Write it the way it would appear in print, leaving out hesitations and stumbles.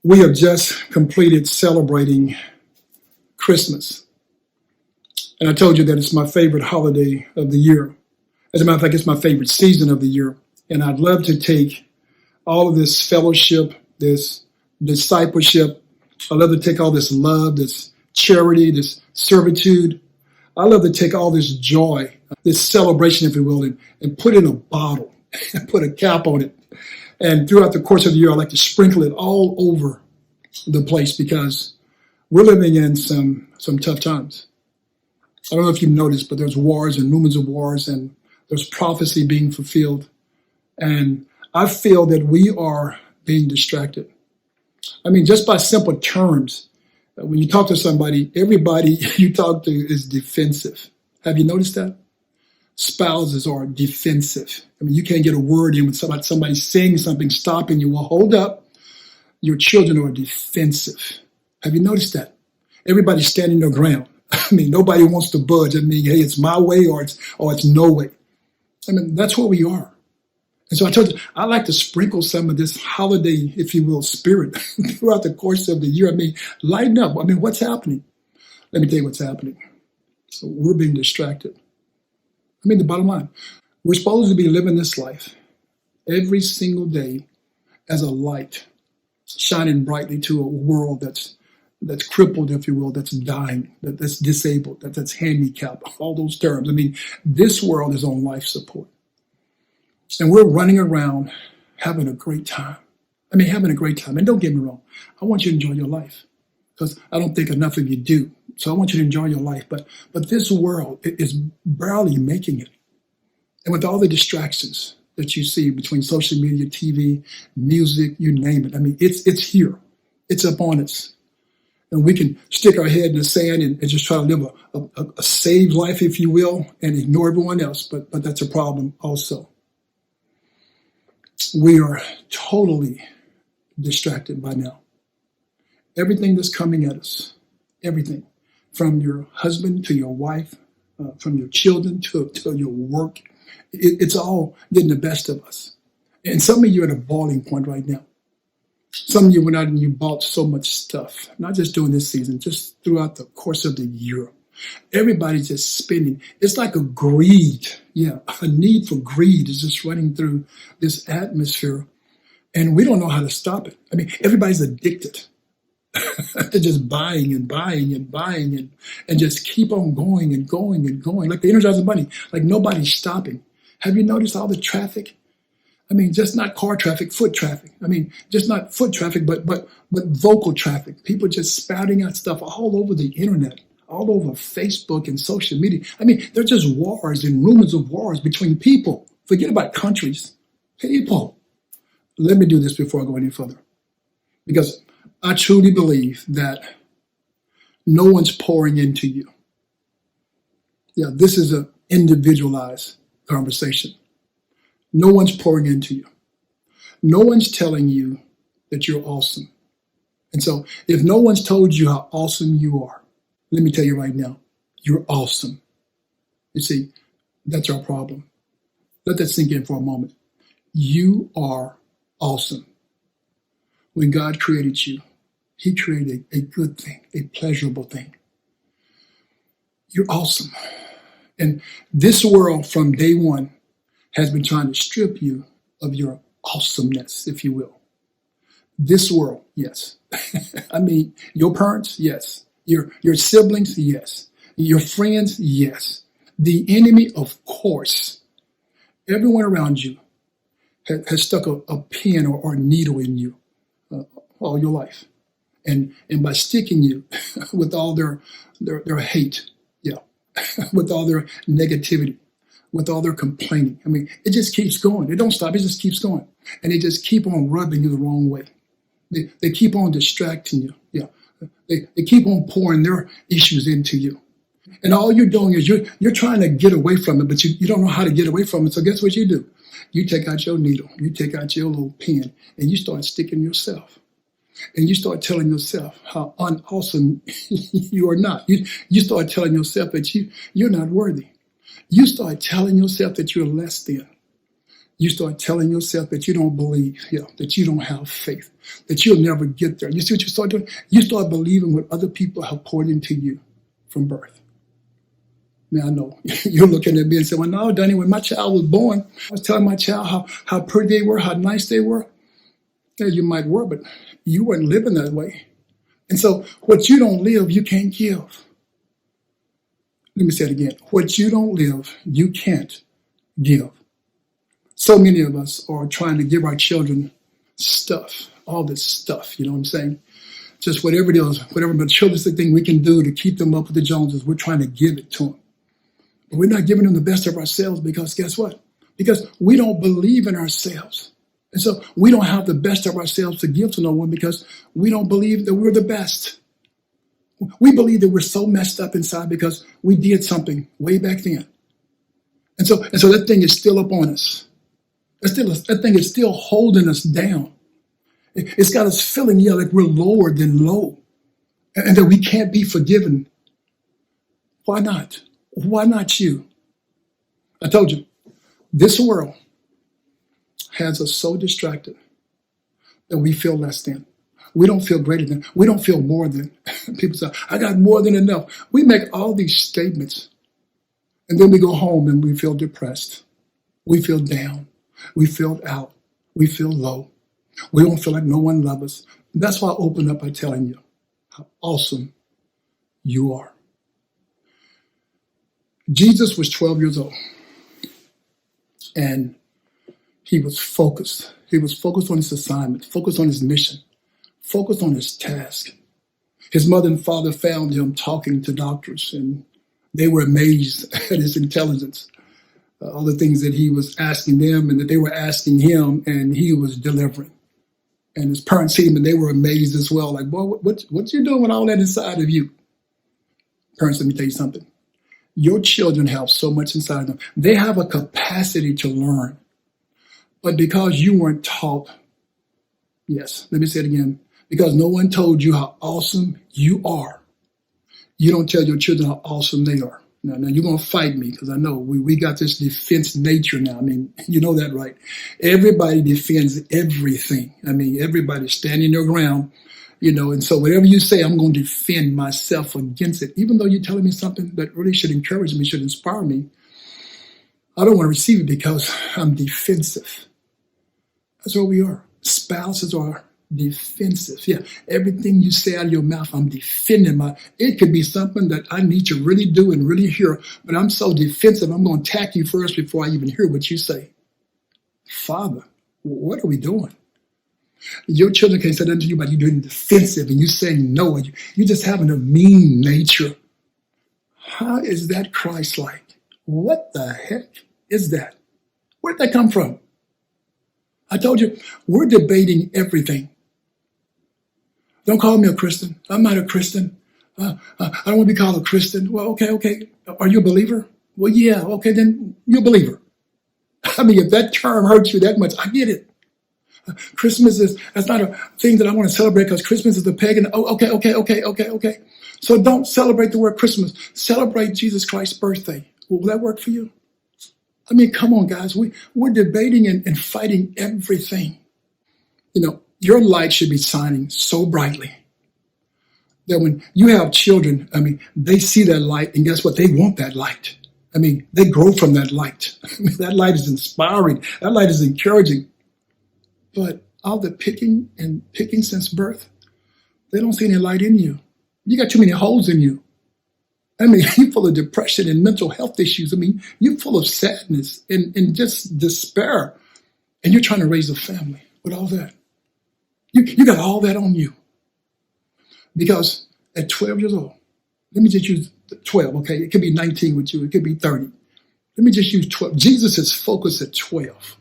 We have just completed celebrating Christmas. And I told you that it's my favorite holiday of the year. As a matter of fact, it's my favorite season of the year. And I'd love to take all of this fellowship, this discipleship. I love to take all this love, this charity, this servitude. I love to take all this joy, this celebration, if you will, and put it in a bottle and put a cap on it. And throughout the course of the year, I like to sprinkle it all over the place because we're living in some tough times. I don't know if you've noticed, but there's wars and rumors of wars, and there's prophecy being fulfilled. And I feel that we are being distracted. I mean, just by simple terms, when you talk to somebody, everybody you talk to is defensive. Have you noticed that? Spouses are defensive. I mean, you can't get a word in with somebody saying something, stopping you. Well, hold up. Your children are defensive. Have you noticed that? Everybody's standing their ground. I mean, nobody wants to budge. I mean, hey, it's my way or it's no way. I mean, that's what we are. And so I told you, I like to sprinkle some of this holiday, if you will, spirit throughout the course of the year. I mean, lighten up. I mean, what's happening? Let me tell you what's happening. So we're being distracted. I mean, the bottom line, we're supposed to be living this life every single day as a light, shining brightly to a world that's crippled, if you will, that's dying, that's disabled, that's handicapped, all those terms. I mean, this world is on life support. And we're running around having a great time. I mean, having a great time. And don't get me wrong, I want you to enjoy your life because I don't think enough of you do. So I want you to enjoy your life. But this world is barely making it. And with all the distractions that you see between social media, TV, music, you name it, I mean, it's here. It's up on us. And we can stick our head in the sand and just try to live a saved life, if you will, and ignore everyone else. But that's a problem also. We are totally distracted by now. Everything that's coming at us, everything, from your husband to your wife, from your children to your work, it's all getting the best of us. And some of you are at a boiling point right now. Some of you went out and you bought so much stuff, not just during this season, just throughout the course of the year. Everybody's just spending. It's like a greed. Yeah, a need for greed is just running through this atmosphere. And we don't know how to stop it. I mean, everybody's addicted. They're just buying and buying and buying and just keep on going and going and going. Like the Energizer Bunny, like nobody's stopping. Have you noticed all the traffic? I mean, just not car traffic, foot traffic. I mean, just not foot traffic, but vocal traffic. People just spouting out stuff all over the internet, all over Facebook and social media. I mean, they're just wars and rumors of wars between people. Forget about countries. People. Let me do this before I go any further. Because I truly believe that no one's pouring into you. Yeah, this is an individualized conversation. No one's pouring into you. No one's telling you that you're awesome. And so if no one's told you how awesome you are, let me tell you right now, you're awesome. You see, that's our problem. Let that sink in for a moment. You are awesome. When God created you, He created a good thing, a pleasurable thing. You're awesome. And this world from day one has been trying to strip you of your awesomeness, if you will. This world, yes. I mean, your parents, yes. Your siblings, yes. Your friends, yes. The enemy, of course. Everyone around you has stuck a pin or a needle in you all your life. And by sticking you with all their hate, yeah, with all their negativity, with all their complaining. I mean, it just keeps going. It don't stop. It just keeps going. And they just keep on rubbing you the wrong way. They keep on distracting you. Yeah. They keep on pouring their issues into you. And all you're doing is you're trying to get away from it, but you don't know how to get away from it. So guess what you do? You take out your needle. You take out your little pen and you start sticking yourself. And you start telling yourself how unawesome you are not. You start telling yourself that you're not worthy. You start telling yourself that you're less than. You start telling yourself that you don't believe, that you don't have faith, that you'll never get there. You see what you start doing? You start believing what other people have poured into you from birth. Now, I know you're looking at me and saying, well, no, Donnie, when my child was born, I was telling my child how pretty they were, how nice they were. Yeah, you might were, but you weren't living that way. And so what you don't live, you can't give. Let me say it again. What you don't live, you can't give. So many of us are trying to give our children stuff, all this stuff, you know what I'm saying? Just whatever it is, whatever materialistic thing we can do to keep them up with the Joneses, we're trying to give it to them. But we're not giving them the best of ourselves because guess what? Because we don't believe in ourselves. And so we don't have the best of ourselves to give to no one because we don't believe that we're the best. We believe that we're so messed up inside because we did something way back then. And so that thing is still up on us. That thing is still holding us down. It's got us feeling, like we're lower than low and that we can't be forgiven. Why not? Why not you? I told you, this world has us so distracted that we feel less than. We don't feel greater than. We don't feel more than. People say, I got more than enough. We make all these statements and then we go home and we feel depressed. We feel down. We feel out. We feel low. We don't feel like no one loves us. And that's why I open up by telling you how awesome you are. Jesus was 12 years old and he was focused. He was focused on his assignment, focused on his mission, focused on his task. His mother and father found him talking to doctors and they were amazed at his intelligence. All the things that he was asking them and that they were asking him, and he was delivering. And his parents see him and they were amazed as well. Like, boy, what you doing with all that inside of you? Parents, let me tell you something. Your children have so much inside of them. They have a capacity to learn. But because you weren't taught, yes, let me say it again, because no one told you how awesome you are, you don't tell your children how awesome they are. Now you're going to fight me because I know we got this defense nature now. I mean, you know that, right? Everybody defends everything. I mean, everybody's standing their ground, and so whatever you say, I'm going to defend myself against it. Even though you're telling me something that really should encourage me, should inspire me, I don't want to receive it because I'm defensive. That's what we are. Spouses are defensive. Yeah, everything you say out of your mouth, I'm defending it could be something that I need to really do and really hear, but I'm so defensive, I'm going to attack you first before I even hear what you say. Father, what are we doing? Your children can't say that to you, but you're doing defensive and you saying no, and you're just having a mean nature. How is that Christ-like? What the heck is that? Where did that come from? I told you, we're debating everything. Don't call me a Christian. I'm not a Christian. I don't want to be called a Christian. Well, okay. Are you a believer? Well, yeah. Okay, then you're a believer. I mean, if that term hurts you that much, I get it. That's not a thing that I want to celebrate because Christmas is a pagan. Oh, okay. So don't celebrate the word Christmas. Celebrate Jesus Christ's birthday. Will that work for you? I mean, come on, guys. We're debating and fighting everything. Your light should be shining so brightly that when you have children, I mean, they see that light, and guess what? They want that light. I mean, they grow from that light. I mean, that light is inspiring. That light is encouraging. But all the picking since birth, they don't see any light in you. You got too many holes in you. I mean, you're full of depression and mental health issues. I mean, you're full of sadness and just despair. And you're trying to raise a family with all that. You got all that on you. Because at 12 years old, let me just use 12, okay? It could be 19 with you. It could be 30. Let me just use 12. Jesus is focused at 12.